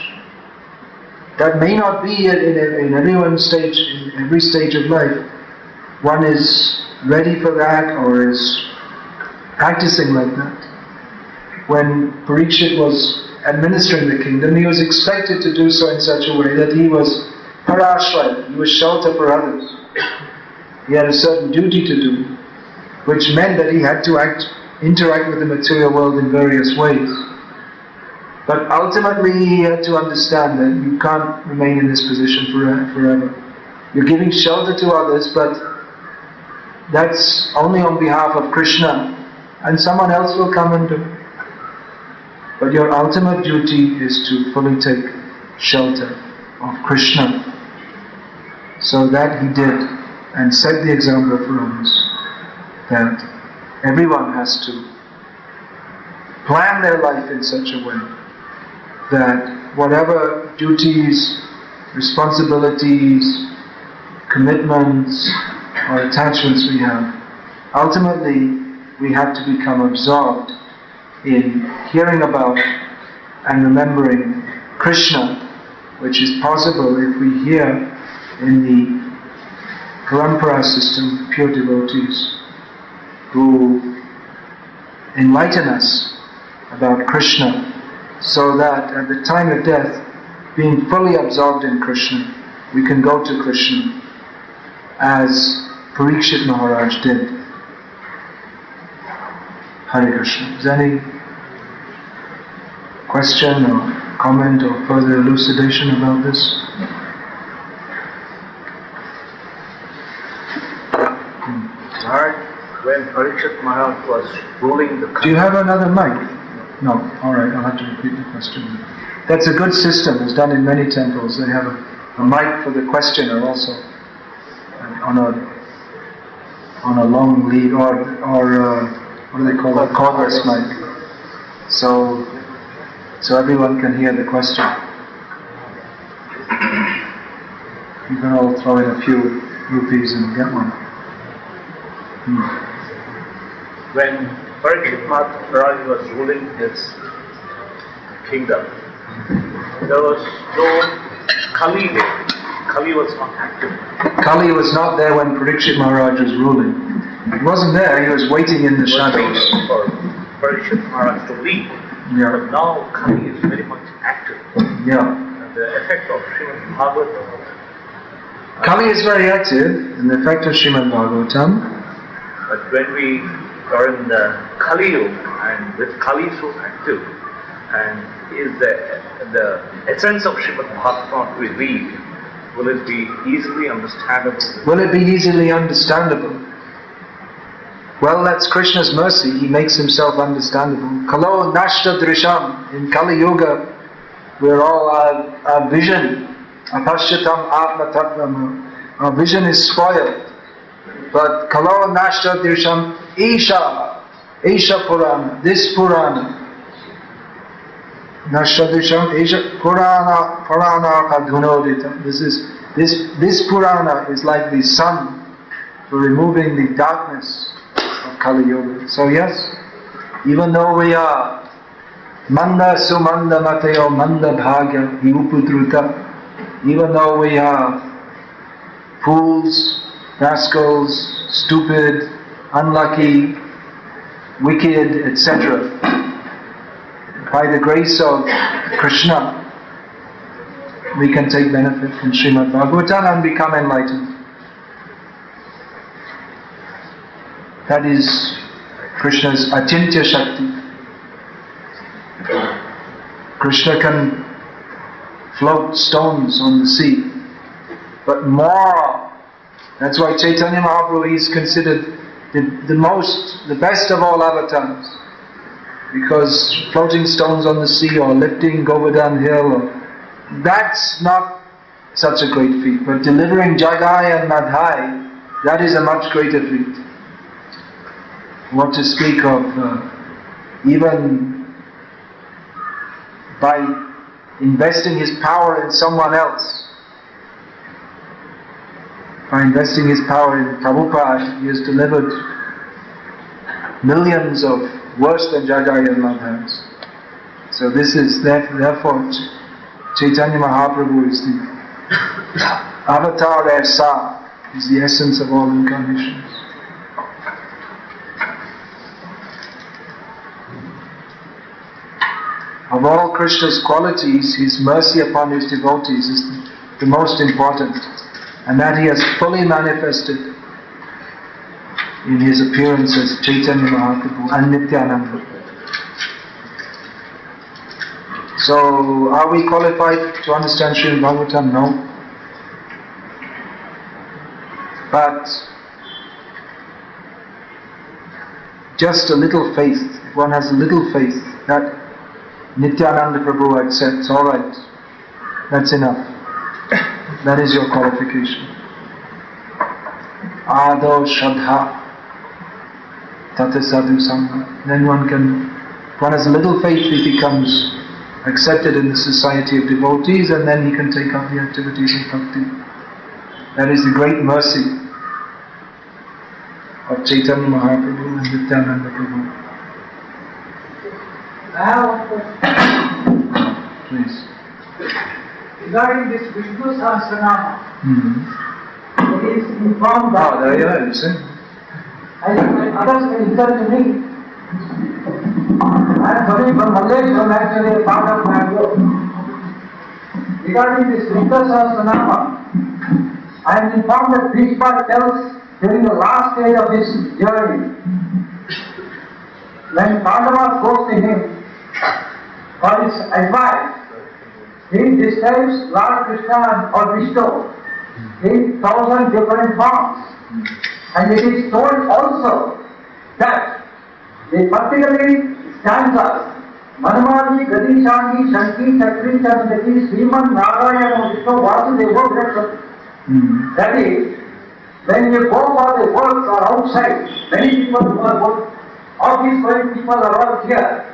That may not be in everyone's stage, in every stage of life. One is ready for that or is practicing like that. When Parikshit was administering the kingdom, he was expected to do so in such a way that he was parashraya, he was shelter for others. He had a certain duty to do, which meant that he had to interact with the material world in various ways. But ultimately he had to understand that you can't remain in this position forever. You're giving shelter to others, but that's only on behalf of Krishna, and someone else will come and do it. But your ultimate duty is to fully take shelter of Krishna. So that he did, and set the example for us, that everyone has to plan their life in such a way that whatever duties, responsibilities, commitments or attachments we have, ultimately we have to become absorbed in hearing about and remembering Krishna, which is possible if we hear in the parampara system pure devotees who enlighten us about Krishna, so that at the time of death, being fully absorbed in Krishna, we can go to Krishna as Parikshit Maharaj did. Hare Krishna. Is there any question or comment or further elucidation about this? Maharaj, when Parikshit Maharaj was ruling the country... Do you have another mic? No. Alright, I'll have to repeat the question. That's a good system. It's done in many temples. They have a mic for the questioner also. On a long lead or what do they call it? Cordless mic. So everyone can hear the question. You can all throw in a few rupees and get one. When Parikshit Maharaj was ruling his kingdom, there was no Kali there. Kali was not active. Kali was not there when Parikshit Maharaj was ruling. He wasn't there, he was waiting in the shadows. For Parikshit Maharaj to lead. Yeah. But now Kali is very much active. Yeah. And the effect of Srimad Bhagavatam. Kali is very active in the effect of Srimad Bhagavatam. But when we are in the Kali Yuga, and with Kali so active, and is the essence of Srimad Bhagavatam we read, will it be easily understandable? Will it be easily understandable? Well, that's Krishna's mercy. He makes himself understandable. Kalo nashta drisham. In Kali Yuga, we're all our vision. Apashyatam atma tattvam. Our vision is spoiled. But kalo nashta drisham. Isha Purana. This Purana. Nashadisham Isha Purana Kadhunodita. This Purana is like the sun for removing the darkness of Kali Yuga. So yes, even though we are Manda Sumanda Mateo Manda Bhagya Yupudruta, even though we are fools, rascals, stupid, unlucky, wicked, etc., by the grace of Krishna, we can take benefit from Srimad Bhagavatam and become enlightened. That is Krishna's Achintya Shakti. Krishna can float stones on the sea, but more. That's why Chaitanya Mahaprabhu is considered the best of all avatars. Because floating stones on the sea or lifting Govardhan hill, that's not such a great feat. But delivering Jagai and Madhai, that is a much greater feat. What to speak of even by investing his power in someone else. By investing his power in Prabhupada, he has delivered millions of worse than Jagai and Madhais. So this is therefore Chaitanya Mahaprabhu is the avatar Esa, is the essence of all incarnations. Of all Krishna's qualities, his mercy upon his devotees is the most important, and that he has fully manifested in his appearance as Chaitanya Mahaprabhu and Nityananda. So, are we qualified to understand Srimad Bhagavatam? No. But just a little faith, if one has a little faith that Nityananda Prabhu accepts, alright, that's enough. That is your qualification. Ado Shraddha Tata Sadhu Sangha. Then one has a little faith, he becomes accepted in the society of devotees, and then he can take up the activities of bhakti. That is the great mercy of Chaitanya Mahaprabhu and Nityananda Prabhu. I have one question. Please. Regarding this Vishnu Sahasranama, it is informed Oh, there that you are, you see. I think others can listen to me. I am coming from Malaysia, actually a part of Bangalore. Regarding this Vishnu Sahasranama, I am informed that Bhishma tells during the last stage of his journey, when Pandavas goes to him for his advice, he describes Lord Krishna or Vishnu in 1,000 different forms. And it is told also that the particularly stanzas Manamadi, Gadishangi, Shanki, Chakri, Chandaki, Sriman, Narayana, Vishnu, Vasudeva, Vrksha. That is, when you go for the works or outside, many people who are good, office going people are all here.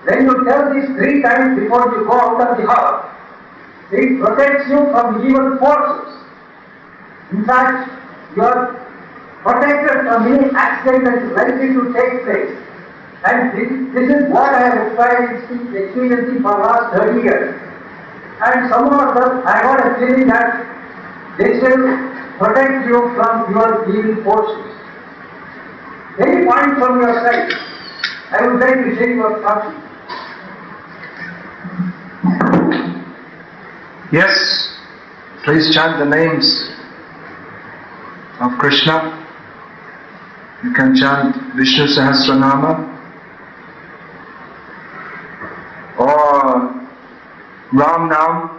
When you tell this 3 times before you go out of the house, it protects you from evil forces. In fact, you are protected from any accident that is likely to take place. And this is what I have experiencing for the last 30 years. And some of us, I got a feeling that this will protect you from your evil forces. Any point from your side, I would like to share your thoughts. Yes, please chant the names of Krishna. You can chant Vishnu Sahasranama or Ram Nam.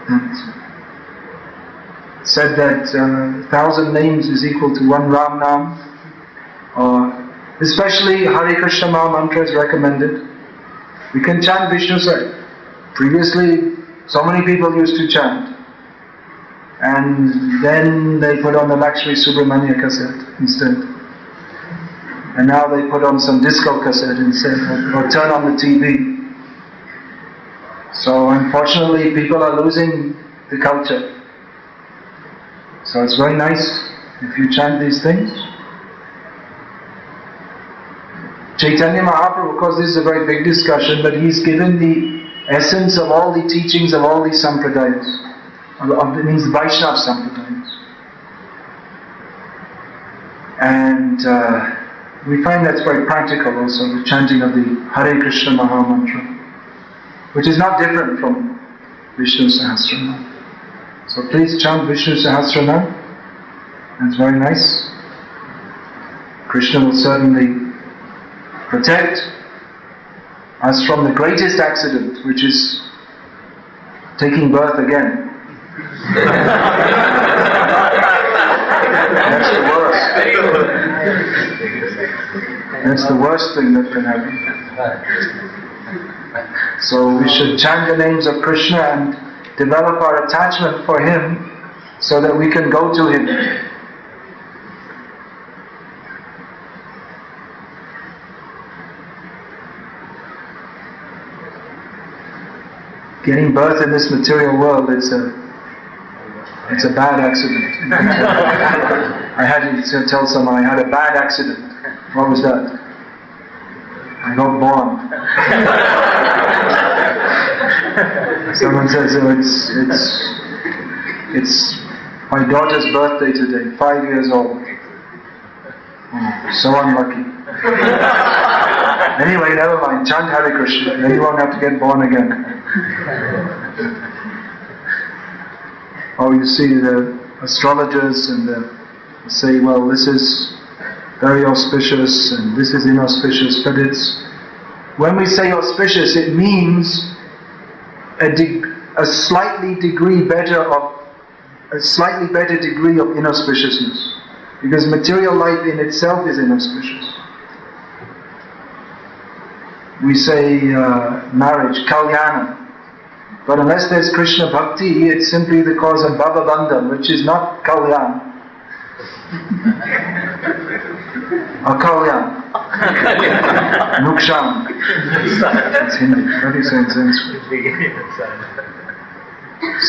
It said that 1,000 names is equal to 1 Ram Nam. Or especially Hare Krishna Maha Mantra is recommended. We can chant Vishnu Sahasranama. Previously, so many people used to chant, and then they put on the Lakshmi Subramanya cassette instead. And now they put on some disco cassette instead, or turn on the TV. So unfortunately, people are losing the culture. So it's very nice if you chant these things. Chaitanya Mahaprabhu, of course this is a very big discussion, but he's given the essence of all the teachings of all these sampradayas. It means the Vaishnava sampradayas. And we find that's very practical also, the chanting of the Hare Krishna Maha Mantra, which is not different from Vishnu Sahasranam. So please chant Vishnu Sahasranam. That's very nice. Krishna will certainly protect us from the greatest accident, which is taking birth again. That's the worst. That's the worst thing that can happen. So we should chant the names of Krishna and develop our attachment for Him so that we can go to Him. Getting birth in this material world, it's a bad accident. I had to tell someone I had a bad accident. What was that? I got born. Someone says, oh, it's my daughter's birthday today, 5 years old. Oh, so unlucky. Anyway, never mind. Chant Hare Krishna, then you won't have to get born again. Oh, you see the astrologers and they say, well, this is very auspicious and this is inauspicious, but when we say auspicious, it means a slightly better degree of inauspiciousness, because material life in itself is inauspicious. We say marriage, kalyana. But unless there's Krishna Bhakti, it's simply the cause of Bhava Bandhan, which is not Kalyan. Or Kalyan. Nuksham. It's Hindi. What do you say in Sanskrit?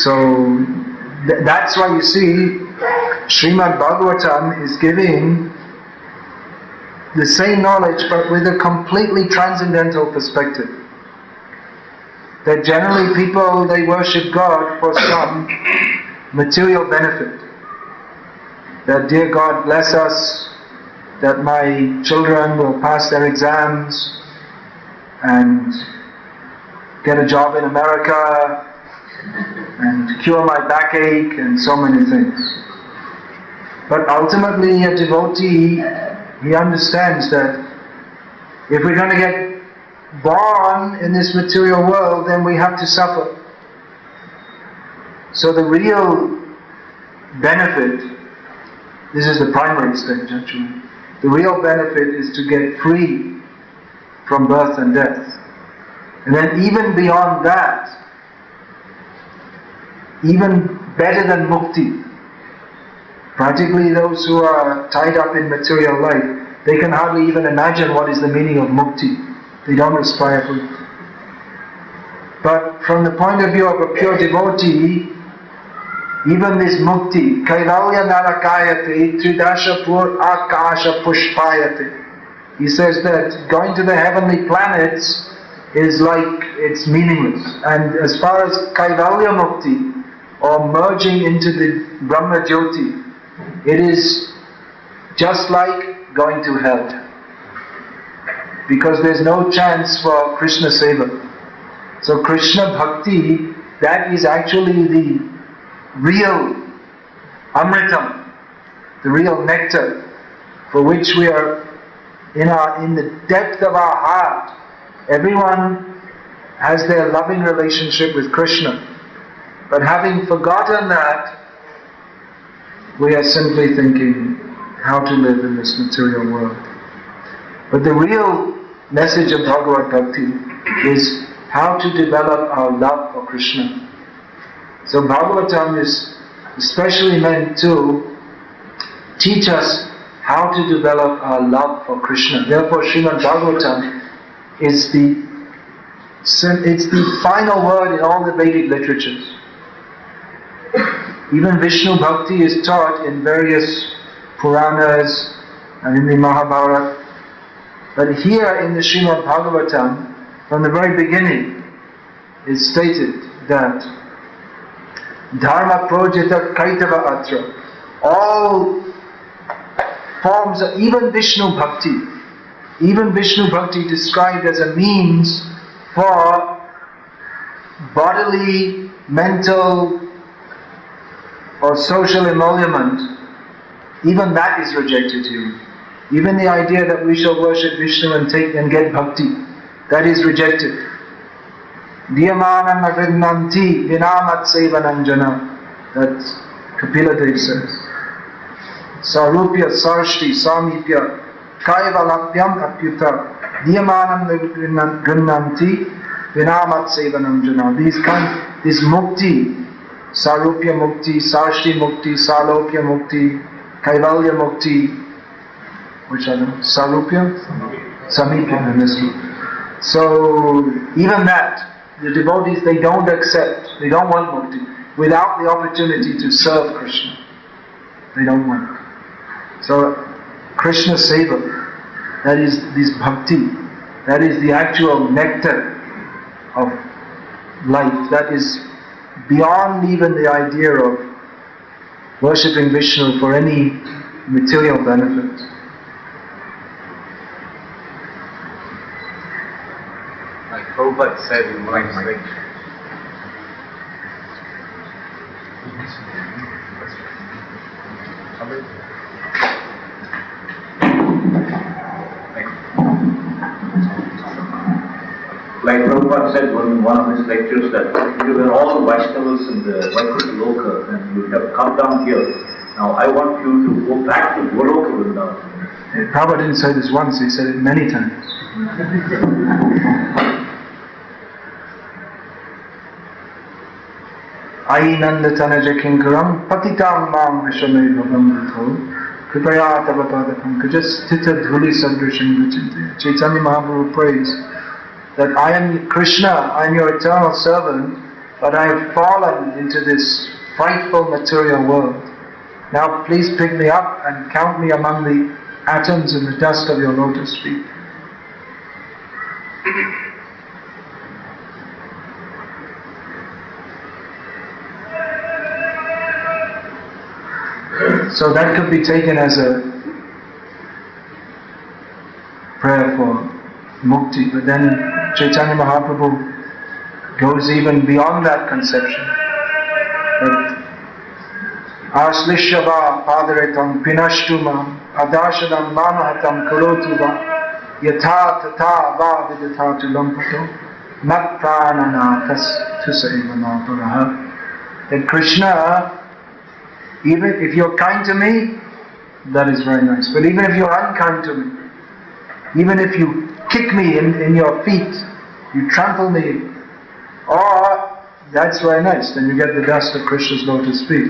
So, that's why you see, Srimad Bhagavatam is giving the same knowledge but with a completely transcendental perspective. That generally people, they worship God for some material benefit. That, dear God, bless us, that my children will pass their exams and get a job in America and cure my backache and so many things. But ultimately a devotee, he understands that if we're going to get born in this material world, then we have to suffer. So the real benefit, this is the primary stage actually, the real benefit is to get free from birth and death. And then even beyond that, even better than mukti, practically those who are tied up in material life, they can hardly even imagine what is the meaning of mukti. They don't aspire for it. But from the point of view of a pure devotee, even this mukti, kaivalya narakayate, tridasha pur akasha pushpayate. He says that going to the heavenly planets is like, it's meaningless. And as far as kaivalya mukti, or merging into the Brahma Jyoti, it is just like going to hell. Because there's no chance for Krishna Seva. So Krishna Bhakti, that is actually the real Amritam, the real nectar, for which we are in the depth of our heart. Everyone has their loving relationship with Krishna. But having forgotten that, we are simply thinking how to live in this material world. But the real message of Bhagavad Bhakti is how to develop our love for Krishna. So Bhagavatam is especially meant to teach us how to develop our love for Krishna. Therefore Srimad Bhagavatam is it's the final word in all the Vedic literatures. Even Vishnu Bhakti is taught in various Puranas and in the Mahabharata. But here in the Srimad Bhagavatam, from the very beginning, is stated that Dharma projita kaitava atra. All forms of, even Vishnu Bhakti described as a means for bodily, mental, or social emolument, even that is rejected here. Even the idea that we shall worship Vishnu and get bhakti, that is rejected. Diyamanam avinnanti vinamat sevananjana, that Kapila Dev says. Sarupya sarshti samipya kaivalapyam apyuta diyamanam grinnanti vinamat sevananjana. This mukti, Sarupya Mukti, Sarshti Mukti, Salokya Mukti, Kaivalya Mukti, which are them? Sarupya? Samipya in this group. So, even that, the devotees, they don't accept, they don't want Mukti, without the opportunity to serve Krishna. They don't want it. So, Krishna Seva, that is this bhakti, that is the actual nectar of life, that is beyond even the idea of worshipping Vishnu for any material benefit. Like Prabhupada said in one lecture. Like Prabhupada said in one of his lectures that if you were all the Vaishnavas in the Vaikuntha Loka, then you would have come down here. Now I want you to go back to Goloka Vrindavan. Prabhupada didn't say this once, he said it many times. Ainanda tanaja kinkaram patitam mam vishame bhavam vitho kripaya tava padakam kajas stita dhuli sadrisham vachinte. Chaitanya Mahaprabhu prays that I am Krishna, I am your eternal servant, but I have fallen into this frightful material world. Now please pick me up and count me among the atoms in the dust of your lotus feet. So that could be taken as a prayer for mukti, but then Chaitanya Mahaprabhu goes even beyond that conception. Aslishyava padaretam pinashtuma adashadam mamahatam karotuva yatha tatha va vidatatu lampato mat prananatas tusaivanaparaha. That Krishna, even if you're kind to me, that is very nice. But even if you're unkind to me, even if you kick me in your feet, you trample me, or that's very nice, then you get the dust of Krishna's lotus feet.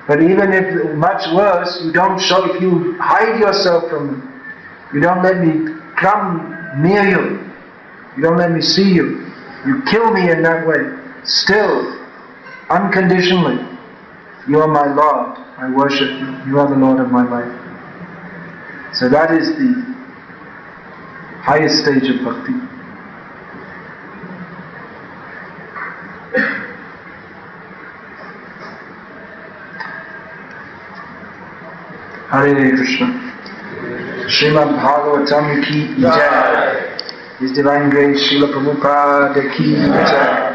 But even if, much worse, you don't show, if you hide yourself from me, you don't let me come near you, you don't let me see you, you kill me in that way, still, unconditionally, you are my Lord, I worship you, you are the Lord of my life. So that is the highest stage of bhakti. Hare Krishna. Srimad Bhagavatam ki jai. His Divine Grace Srila Prabhupada ki jai.